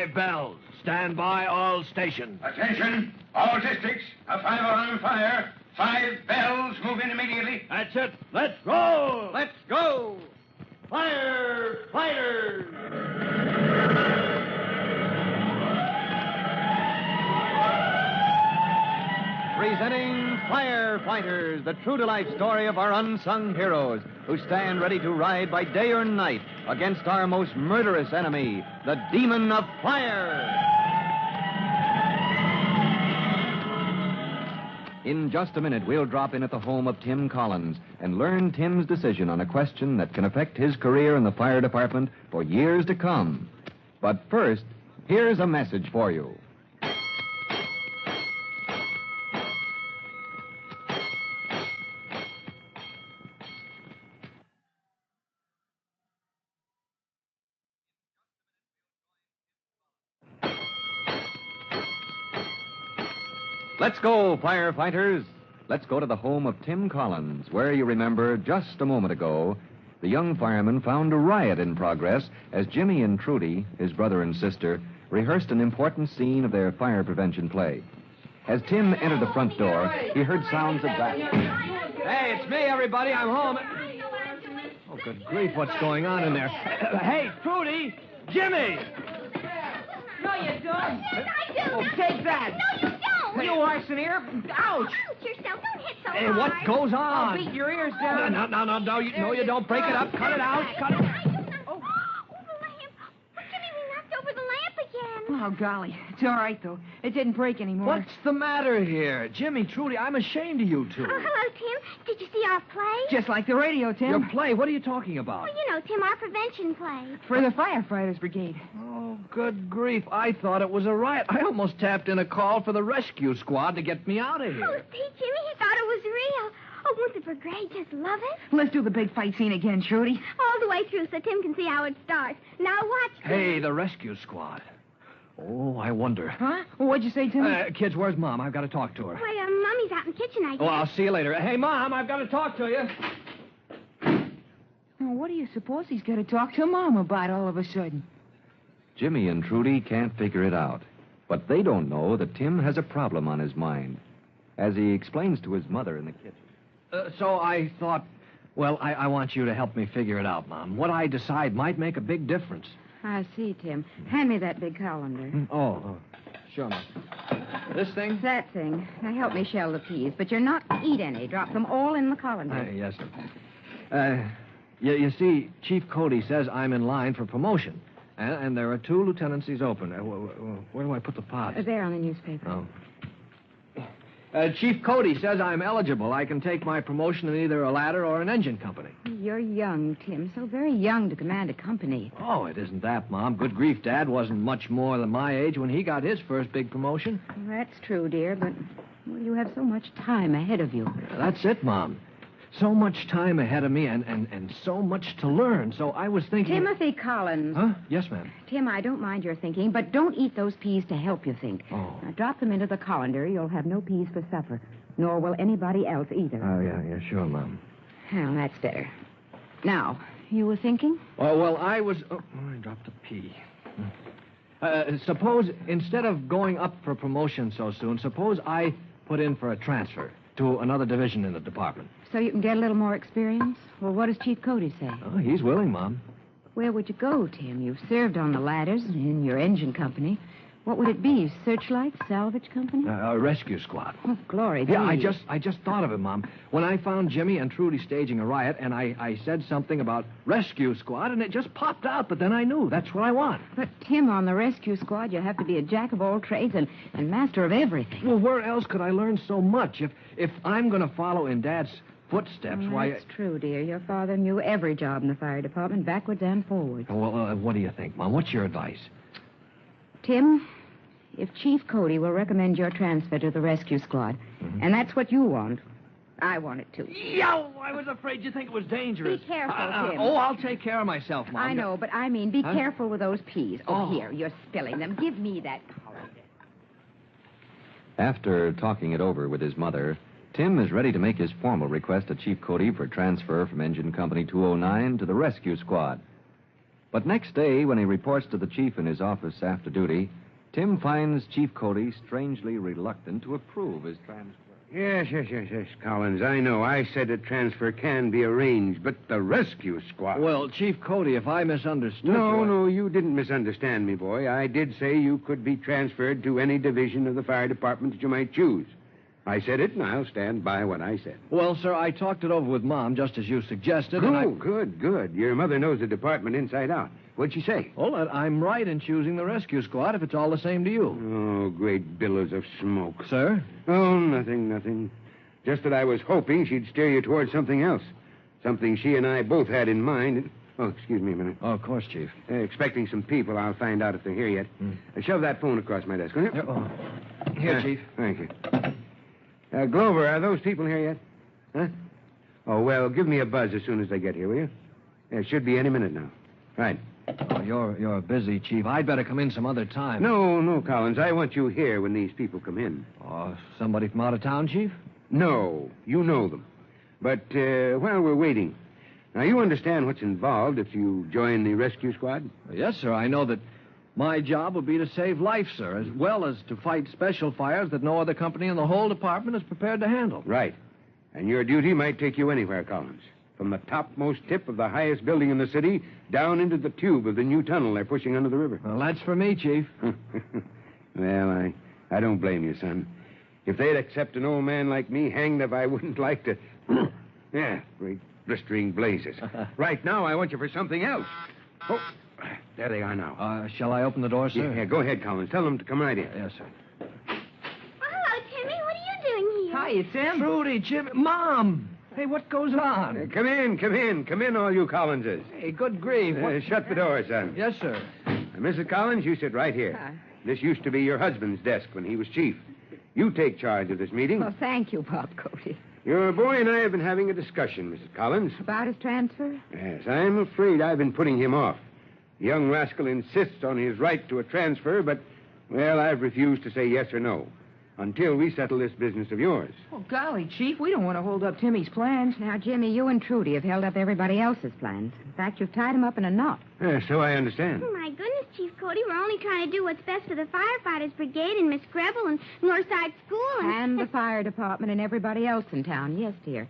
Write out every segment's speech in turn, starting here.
5 bells. Stand by all stations. Attention, all districts. A 5 alarm fire. 5 bells. Move in immediately. That's it. Let's roll. Let's go. Firefighters! Presenting Firefighters, the true-to-life story of our unsung heroes who stand ready to ride by day or night against our most murderous enemy, the demon of fire. In just a minute, we'll drop in at the home of Tim Collins and learn Tim's decision on a question that can affect his career in the fire department for years to come. But first, here's a message for you. Let's go, firefighters. Let's go to the home of Tim Collins, where you remember just a moment ago, the young fireman found a riot in progress as Jimmy and Trudy, his brother and sister, rehearsed an important scene of their fire prevention play. As Tim entered the front door, he heard sounds of that. Hey, it's me, everybody. I'm home. Oh, good grief, what's going on in there? Hey, Trudy! Jimmy! No, you don't. Yes, I do. Oh, take that. No, you don't. You arsoneer. Ouch. Ouch yourself. Don't hit so Hey, hard. what goes I'll on? beat your ears down. No, you don't. Break it up. Cut it out. Cut it. Oh, the lamp. Oh, Jimmy, we knocked over the lamp again. Oh, golly. It's all right, though. It didn't break anymore. What's the matter here? Jimmy, Trudy, I'm ashamed of you two. Oh, hello, Tim. Did you see our play? Just like the radio, Tim. Your play? What are you talking about? Well, you know, Tim, our prevention play. For the Firefighters Brigade. Oh, good grief. I thought it was a riot. I almost tapped in a call for the rescue squad to get me out of Oh, here. see, Jimmy, he thought it was real. Oh, won't the brigade just love it? Let's do the big fight scene again, Trudy. All the way through so Tim can see how it starts. Now watch, Tim. Hey, the rescue squad. Oh, I wonder. Huh? What'd you say, Tim? Kids, where's Mom? I've got to talk to her. Wait, Mommy's out in the kitchen, I guess. Oh, I'll see you later. Hey, Mom, I've got to talk to you. Well, what do you suppose he's got to talk to Mom about all of a sudden? Jimmy and Trudy can't figure it out, but they don't know that Tim has a problem on his mind, as he explains to his mother in the kitchen. So I thought, well, I want you to help me figure it out, Mom. What I decide might make a big difference. I see, Tim. Hand me that big colander. Oh, sure, Mom. This thing? That thing. Now help me shell the peas, but you're not to eat any. Drop them all in the colander. Yes, sir. You see, Chief Cody says I'm in line for promotion, and there are 2 lieutenancies open. Where do I put the pot? There on the newspaper. Oh. Chief Cody says I'm eligible. I can take my promotion in either a ladder or an engine company. You're young, Tim, so very young to command a company. Oh, it isn't that, Mom. Good grief, Dad wasn't much more than my age when he got his first big promotion. Well, that's true, dear, but well, you have so much time ahead of you. That's it, Mom. So much time ahead of me and so much to learn. So I was thinking... Timothy Collins. Huh? Yes, ma'am. Tim, I don't mind your thinking, but don't eat those peas to help you think. Oh. Now, drop them into the colander. You'll have no peas for supper, nor will anybody else either. Oh, yeah, sure, Mom. Well, that's better. Now, you were thinking? Oh, well, I was... Oh, I dropped a pea. Suppose, instead of going up for promotion so soon, suppose I put in for a transfer to another division in the department. So you can get a little more experience? Well, what does Chief Cody say? Oh, he's willing, Mom. Where would you go, Tim? You've served on the ladders in your engine company. What would it be? Searchlight? Salvage company? A rescue squad. Oh, glory be. Yeah, I just thought of it, Mom. When I found Jimmy and Trudy staging a riot, and I said something about rescue squad, and it just popped out, but then I knew. That's what I want. But, Tim, on the rescue squad, you have to be a jack of all trades and master of everything. Well, where else could I learn so much? If I'm going to follow in Dad's footsteps, why... That's true, dear. Your father knew every job in the fire department, backwards and forwards. Well, what do you think, Mom? What's your advice? Tim, if Chief Cody will recommend your transfer to the rescue squad, and that's what you want, I want it too. Yo, I was afraid you think it was dangerous. Be careful, Tim. I'll take care of myself, Mom. I know, but I mean, be careful with those peas. Oh. Here, you're spilling them. Give me that colander. After talking it over with his mother, Tim is ready to make his formal request to Chief Cody for transfer from Engine Company 209 to the rescue squad. But next day, when he reports to the chief in his office after duty, Tim finds Chief Cody strangely reluctant to approve his transfer. Yes, Collins. I know. I said a transfer can be arranged, but the rescue squad... Well, Chief Cody, if I misunderstood No, you didn't misunderstand me, boy. I did say you could be transferred to any division of the fire department that you might choose. I said it, and I'll stand by what I said. Well, sir, I talked it over with Mom, just as you suggested, and I... Oh, good. Your mother knows the department inside out. What'd she say? Well, that I'm right in choosing the rescue squad if it's all the same to you. Oh, great billows of smoke. Sir? Oh, nothing. Just that I was hoping she'd steer you towards something else. Something she and I both had in mind. Oh, excuse me a minute. Oh, of course, Chief. Expecting some people. I'll find out if they're here yet. Shove that phone across my desk, will you? Here, Chief. Thank you. Glover, are those people here yet? Huh? Oh, well, give me a buzz as soon as they get here, will you? It should be any minute now. Right. Oh, you're busy, Chief. I'd better come in some other time. No, Collins. I want you here when these people come in. Oh, somebody from out of town, Chief? No, you know them. But while we're waiting, now you understand what's involved if you join the rescue squad? Yes, sir. I know that my job will be to save life, sir, as well as to fight special fires that no other company in the whole department is prepared to handle. Right. And your duty might take you anywhere, Collins. From the topmost tip of the highest building in the city down into the tube of the new tunnel they're pushing under the river. Well, that's for me, Chief. Well, I don't blame you, son. If they'd accept an old man like me, hanged if I wouldn't like to... Yeah, great blistering blazes. Right now, I want you for something else. Oh, there they are now. Shall I open the door, sir? Yeah, go ahead, Collins. Tell them to come right in. Yes, sir. Oh, hello, Timmy. What are you doing here? Hiya, Tim. Trudy, Jim... Mom! Hey, what goes on? Come in, all you Collinses. Hey, good grief. Shut the door, son. Yes, sir. Mrs. Collins, you sit right here. This used to be your husband's desk when he was chief. You take charge of this meeting. Well, thank you, Bob Cody. Your boy and I have been having a discussion, Mrs. Collins. About his transfer? Yes, I'm afraid I've been putting him off. The young rascal insists on his right to a transfer, but, well, I've refused to say yes or no until we settle this business of yours. Oh, golly, Chief, we don't want to hold up Timmy's plans. Now, Jimmy, you and Trudy have held up everybody else's plans. In fact, you've tied him up in a knot. So I understand. Oh, my goodness, Chief Cody. We're only trying to do what's best for the Firefighters Brigade and Miss Grebel and Northside School And the fire department and everybody else in town. Yes, dear.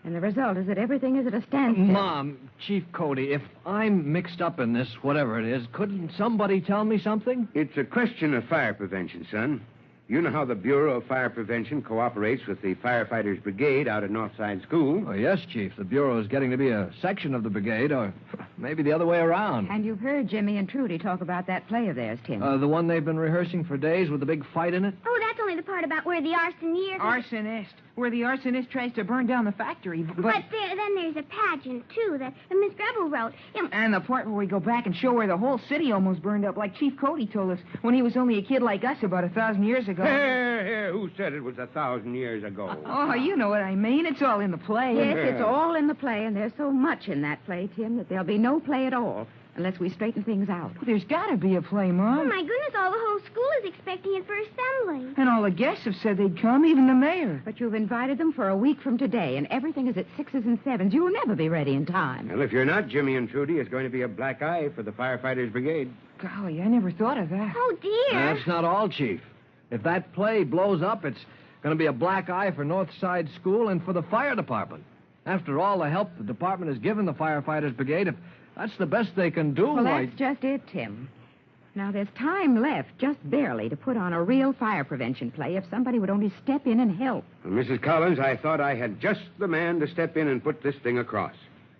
And the result is that everything is at a standstill. Mom, Chief Cody, if I'm mixed up in this, whatever it is, couldn't somebody tell me something? It's a question of fire prevention, son. You know how the Bureau of Fire Prevention cooperates with the Firefighters Brigade out at Northside School? Oh, yes, Chief. The Bureau is getting to be a section of the brigade, or maybe the other way around. And you've heard Jimmy and Trudy talk about that play of theirs, Tim. The one they've been rehearsing for days with the big fight in it? Oh, that's only the part about where the arsonist... Arsonist. Where the arsonist tries to burn down the factory. But then there's a pageant, too, that Miss Grebel wrote. And the part where we go back and show where the whole city almost burned up, like Chief Cody told us when he was only a kid like us about 1,000 years ago. Here, who said it was 1,000 years ago? Oh, you know what I mean. It's all in the play. Yes, it's all in the play, and there's so much in that play, Tim, that there'll be no play at all unless we straighten things out. Well, there's got to be a play, Oh, Mom. my goodness, all the whole school is expecting it for assembly. And all the guests have said they'd come, even the mayor. But you've invited them for a week from today, and everything is at 6s and 7s. You'll never be ready in time. Well, if you're not, Jimmy and Trudy, it's going to be a black eye for the Firefighters Brigade. Golly, I never thought of that. Oh, dear. That's not all, Chief. If that play blows up, it's going to be a black eye for Northside School and for the fire department. After all the help the department has given the Firefighters Brigade, if that's the best they can do, Well, why... that's just it, Tim. Now, there's time left, just barely, to put on a real fire prevention play if somebody would only step in and help. Well, Mrs. Collins, I thought I had just the man to step in and put this thing across.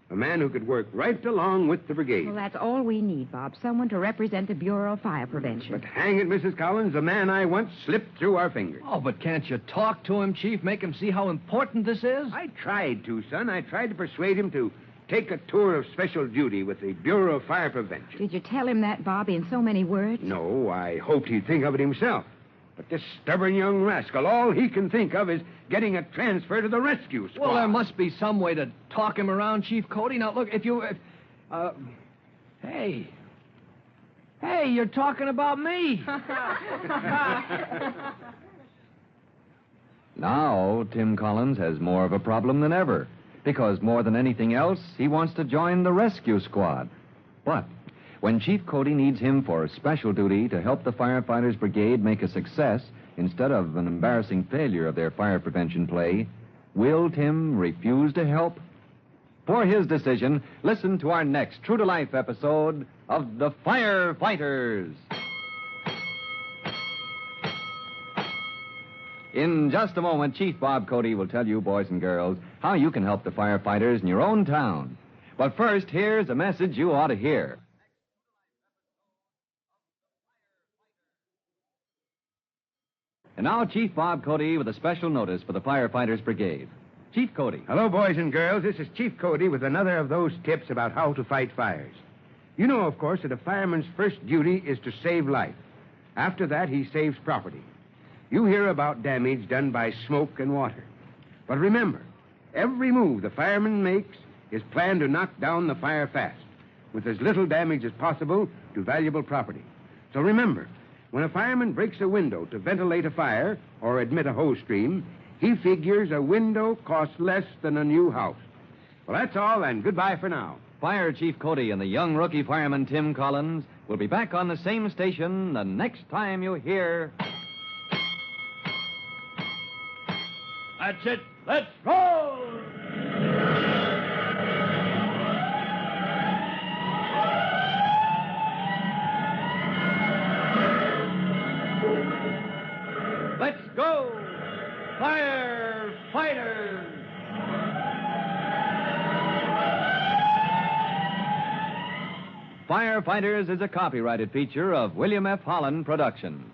A man who could work right along with the brigade. Well, that's all we need, Bob. Someone to represent the Bureau of Fire Prevention. But hang it, Mrs. Collins, the man I want slipped through our fingers. Oh, but can't you talk to him, Chief? Make him see how important this is? I tried to, son. I tried to persuade him to take a tour of special duty with the Bureau of Fire Prevention. Did you tell him that, Bob, in so many words? No, I hoped he'd think of it himself. But this stubborn young rascal, all he can think of is getting a transfer to the rescue squad. Well, there must be some way to talk him around, Chief Cody. Now, look, if you... Hey, you're talking about me. Now, Tim Collins has more of a problem than ever, because more than anything else, he wants to join the rescue squad. But When Chief Cody needs him for special duty to help the Firefighters Brigade make a success instead of an embarrassing failure of their fire prevention play, will Tim refuse to help? For his decision, listen to our next true-to-life episode of The Firefighters. In just a moment, Chief Bob Cody will tell you, boys and girls, how you can help the firefighters in your own town. But first, here's a message you ought to hear. And now, Chief Bob Cody with a special notice for the Firefighters Brigade. Chief Cody. Hello, boys and girls. This is Chief Cody with another of those tips about how to fight fires. You know, of course, that a fireman's first duty is to save life. After that, he saves property. You hear about damage done by smoke and water. But remember, every move the fireman makes is planned to knock down the fire fast, with as little damage as possible to valuable property. So remember, when a fireman breaks a window to ventilate a fire or admit a hose stream, he figures a window costs less than a new house. Well, that's all, and goodbye for now. Fire Chief Cody and the young rookie fireman Tim Collins will be back on the same station the next time you hear... That's it. Let's roll! Let's go! Firefighters! Firefighters is a copyrighted feature of William F. Holland Productions.